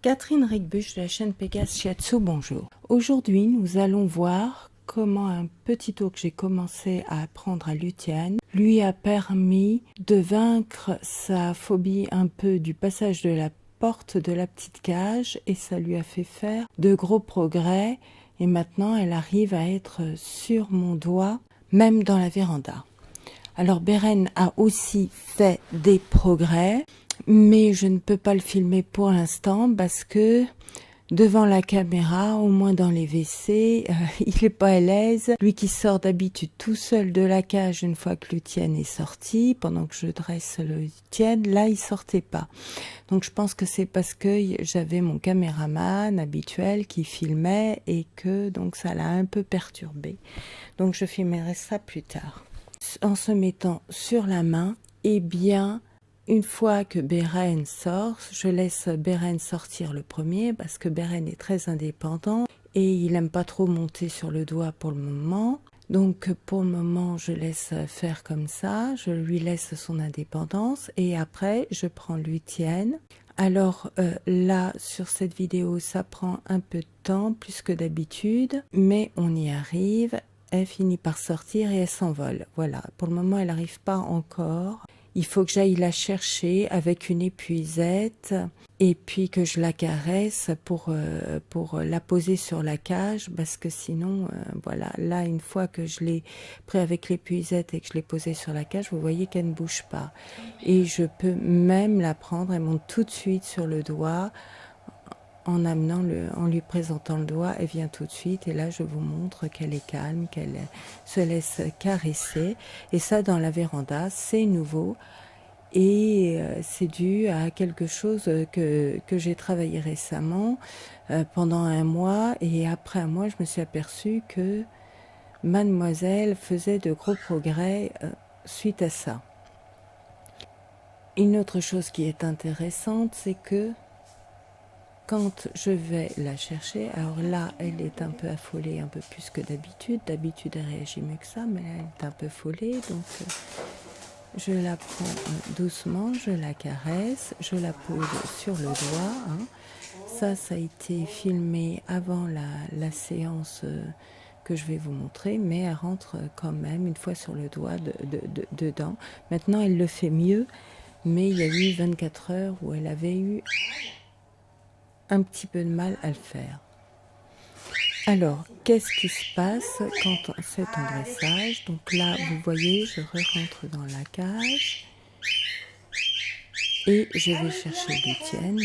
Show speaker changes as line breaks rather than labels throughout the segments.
Catherine Ricbush de la chaîne Pégase Shiatsu, bonjour. Aujourd'hui, nous allons voir comment un petit tour que j'ai commencé à apprendre à Luciane lui a permis de vaincre sa phobie un peu du passage de la porte de la petite cage et ça lui a fait faire de gros progrès et maintenant elle arrive à être sur mon doigt, même dans la véranda. Alors Beren a aussi fait des progrès, mais je ne peux pas le filmer pour l'instant parce que devant la caméra, au moins dans les WC, il n'est pas à l'aise. Lui qui sort d'habitude tout seul de la cage une fois que Lucienne est sortie, pendant que je dresse Lucienne, là il sortait pas. Donc je pense que c'est parce que j'avais mon caméraman habituel qui filmait et que donc ça l'a un peu perturbé. Donc je filmerai ça plus tard. En se mettant sur la main, eh bien, une fois que Beren sort, je laisse Beren sortir le premier parce que Beren est très indépendant et il n'aime pas trop monter sur le doigt pour le moment. Donc pour le moment, je laisse faire comme ça, je lui laisse son indépendance et après, je prends Lucienne. Alors là, sur cette vidéo, ça prend un peu de temps, plus que d'habitude, mais on y arrive. Elle finit par sortir et elle s'envole. Voilà, pour le moment, elle n'arrive pas encore. Il faut que j'aille la chercher avec une épuisette et puis que je la caresse pour la poser sur la cage parce que sinon, voilà, là, une fois que je l'ai pris avec l'épuisette et que je l'ai posée sur la cage, vous voyez qu'elle ne bouge pas. Et je peux même la prendre, elle monte tout de suite sur le doigt. En lui présentant le doigt, elle vient tout de suite et là je vous montre qu'elle est calme, qu'elle se laisse caresser et ça dans la véranda c'est nouveau et c'est dû à quelque chose que j'ai travaillé récemment pendant un mois et après un mois je me suis aperçue que mademoiselle faisait de gros progrès suite à ça. Une autre chose qui est intéressante, c'est que quand je vais la chercher, alors là, elle est un peu affolée, un peu plus que d'habitude. D'habitude, elle réagit mieux que ça, mais elle est un peu affolée. Donc, je la prends doucement, je la caresse, je la pose sur le doigt. Hein. Ça a été filmé avant la séance que je vais vous montrer, mais elle rentre quand même une fois sur le doigt dedans. Maintenant, elle le fait mieux, mais il y a eu 24 heures où elle avait eu un petit peu de mal à le faire. Alors, qu'est-ce qui se passe quand c'est en dressage? Donc là, vous voyez, je rentre dans la cage et je vais chercher Lucienne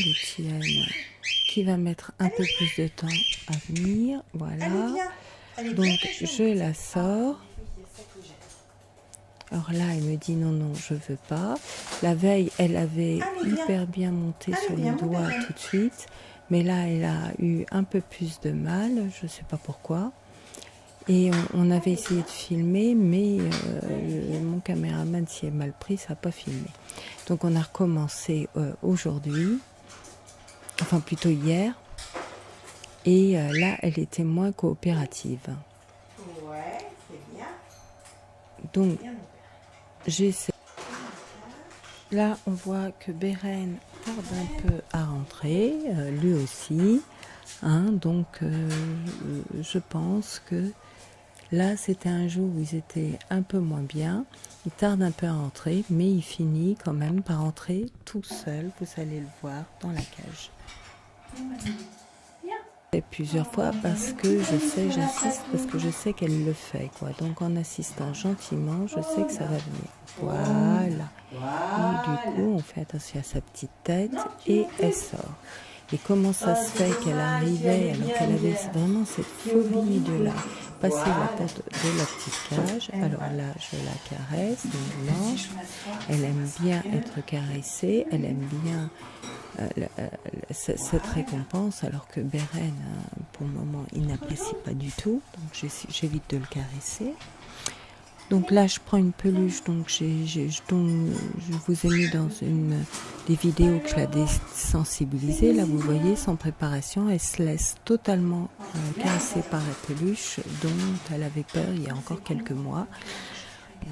qui va mettre un peu plus de temps à venir. Voilà. Donc, je la sors. Alors là, elle me dit non, je veux pas. La veille, elle avait hyper bien monté sur le doigt tout de suite. Mais là, elle a eu un peu plus de mal, je ne sais pas pourquoi. Et on avait essayé de filmer, mais mon caméraman s'y est mal pris, ça n'a pas filmé. Donc on a recommencé aujourd'hui, enfin plutôt hier. Et là, elle était moins coopérative. Ouais, c'est bien. Donc, j'essaie. Là, on voit que Beren tarde un peu à rentrer, lui aussi. Hein, donc, je pense que là, c'était un jour où ils étaient un peu moins bien. Il tarde un peu à rentrer, mais il finit quand même par rentrer tout seul. Vous allez le voir dans la cage. Et plusieurs fois parce que j'insiste parce que je sais qu'elle le fait, quoi. Donc en assistant gentiment, je sais que ça va venir. Voilà. Et du coup, on fait attention à sa petite tête et elle sort. Et comment ça se fait qu'elle arrivait alors qu'elle avait vraiment cette phobie de passer la porte de la petite cage. Alors là, je la caresse, blanche. Elle aime bien être caressée, elle aime bien cette récompense, alors que Beren, pour le moment, il n'apprécie pas du tout. Donc j'évite de le caresser. Donc là, je prends une peluche, donc je vous ai mis dans des vidéos que je l'ai désensibilisée. Là, vous voyez, sans préparation, elle se laisse totalement caresser par la peluche dont elle avait peur il y a encore quelques mois.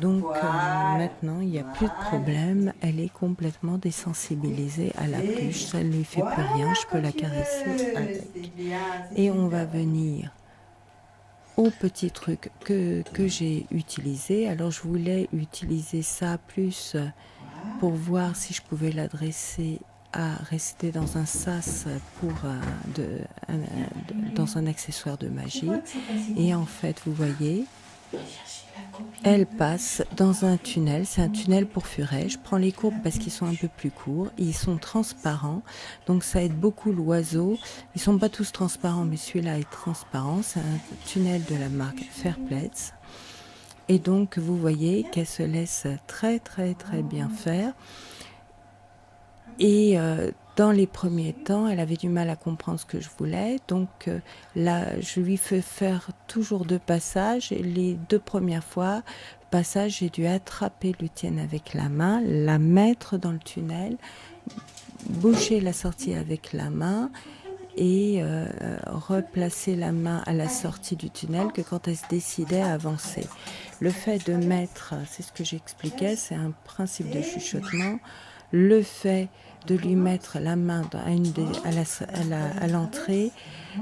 Donc maintenant, il n'y a plus de problème. Elle est complètement désensibilisée à la pluche. Ça ne lui fait plus rien. Je peux la caresser avec. Et on va venir au petit truc que j'ai utilisé. Alors, je voulais utiliser ça plus pour voir si je pouvais l'adresser à rester dans un sas pour dans un accessoire de magie. Et en fait, vous voyez, elle passe dans un tunnel. C'est un tunnel pour furets. Je prends les courbes parce qu'ils sont un peu plus courts. Ils sont transparents, donc ça aide beaucoup l'oiseau. Ils sont pas tous transparents, mais celui-là est transparent. C'est un tunnel de la marque Fairplates. Et donc, vous voyez qu'elle se laisse très bien faire. Et dans les premiers temps, elle avait du mal à comprendre ce que je voulais. Donc là, je lui fais faire toujours 2 passages. Et les 2 premières fois, passage, j'ai dû attraper Lucienne avec la main, la mettre dans le tunnel, boucher la sortie avec la main et replacer la main à la sortie du tunnel que quand elle se décidait à avancer. Le fait de mettre, c'est ce que j'expliquais, c'est un principe de chuchotement, le fait de lui mettre la main à l'entrée,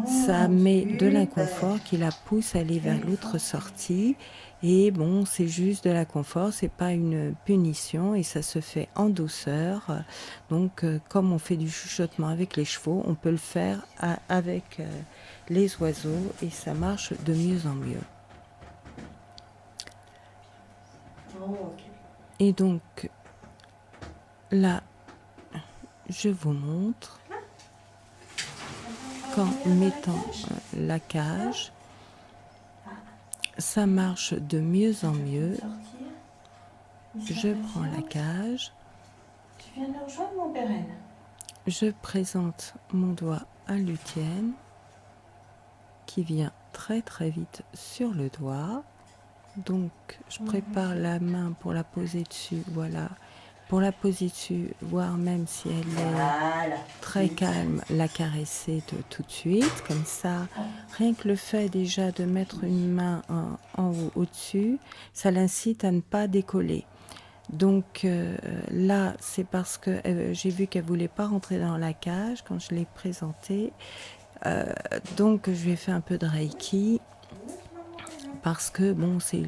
ça met de l'inconfort qui la pousse à aller vers l'autre sortie. Et bon, c'est juste de l'inconfort, c'est pas une punition et ça se fait en douceur. Donc, comme on fait du chuchotement avec les chevaux, on peut le faire avec les oiseaux et ça marche de mieux en mieux. Et donc, là, je vous montre qu'en mettant la cage, ça marche de mieux en mieux. Je prends la cage.
Tu viens de rejoindre mon Beren.
Je présente mon doigt à Lucienne qui vient très vite sur le doigt. Donc, je prépare la main pour la poser dessus. Voilà. Pour la poser dessus, voire même si elle est très calme, la caresser tout de suite. Comme ça, rien que le fait déjà de mettre une main en haut au-dessus, ça l'incite à ne pas décoller. Donc là, c'est parce que j'ai vu qu'elle voulait pas rentrer dans la cage quand je l'ai présentée. Donc je lui ai fait un peu de Reiki parce que bon, c'est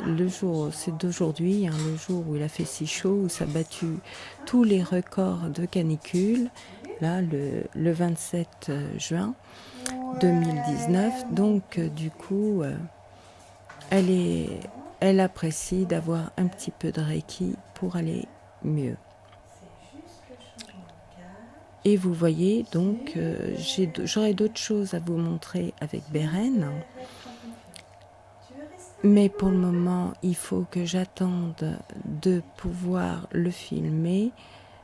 le jour, c'est d'aujourd'hui, hein, le jour où il a fait si chaud, où ça a battu tous les records de canicule, là le 27 juin 2019. Donc du coup, elle apprécie d'avoir un petit peu de Reiki pour aller mieux. Et vous voyez, donc, j'aurais d'autres choses à vous montrer avec Beren. Mais pour le moment, il faut que j'attende de pouvoir le filmer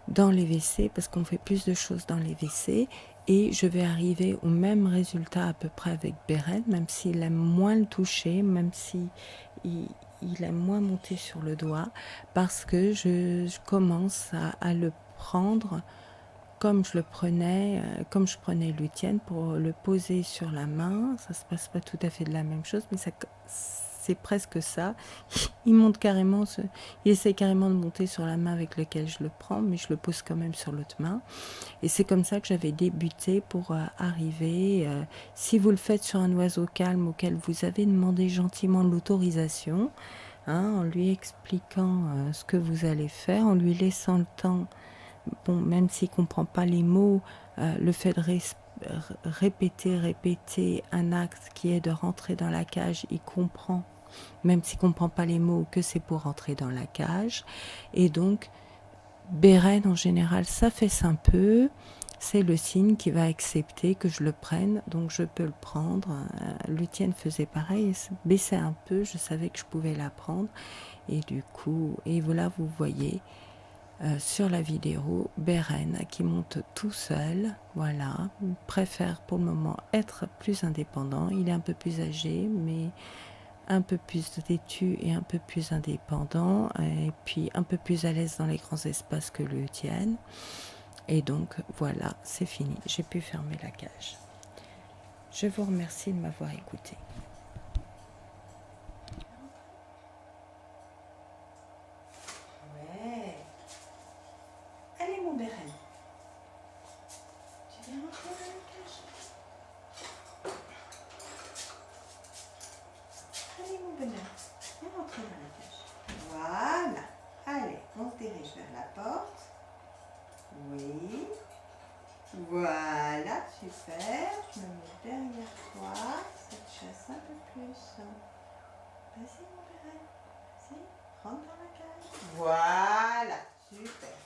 dans les WC, parce qu'on fait plus de choses dans les WC. Et je vais arriver au même résultat à peu près avec Beren, même s'il aime moins le toucher, même si il aime moins monter sur le doigt, parce que je commence à le prendre comme je prenais Lucienne pour le poser sur la main. Ça se passe pas tout à fait de la même chose, mais c'est presque ça. Il essaie carrément de monter sur la main avec laquelle je le prends, mais je le pose quand même sur l'autre main. Et c'est comme ça que j'avais débuté pour arriver. Si vous le faites sur un oiseau calme auquel vous avez demandé gentiment l'autorisation, en lui expliquant ce que vous allez faire, en lui laissant le temps. Bon, même s'il ne comprend pas les mots, le fait de répéter un acte qui est de rentrer dans la cage, il comprend, même s'il ne comprend pas les mots, que c'est pour rentrer dans la cage. Et donc, Beren, en général, s'affaisse un peu. C'est le signe qui va accepter que je le prenne, donc je peux le prendre. Lucienne faisait pareil, elle se baissait un peu, je savais que je pouvais la prendre. Et du coup, et voilà, vous voyez... sur la vidéo, Beren qui monte tout seul, voilà, préfère pour le moment être plus indépendant. Il est un peu plus âgé, mais un peu plus têtu et un peu plus indépendant, et puis un peu plus à l'aise dans les grands espaces que le tien. Et donc voilà, c'est fini, j'ai pu fermer la cage. Je vous remercie de m'avoir écouté.
cage. Allez, mon bonheur. Viens rentrer dans la cage. Voilà. Allez, on se dirige vers la porte. Oui. Voilà, super. Je me mets derrière toi. Ça te chasse un peu plus. Vas-y, mon père. Vas-y, rentre dans la cage. Voilà, super.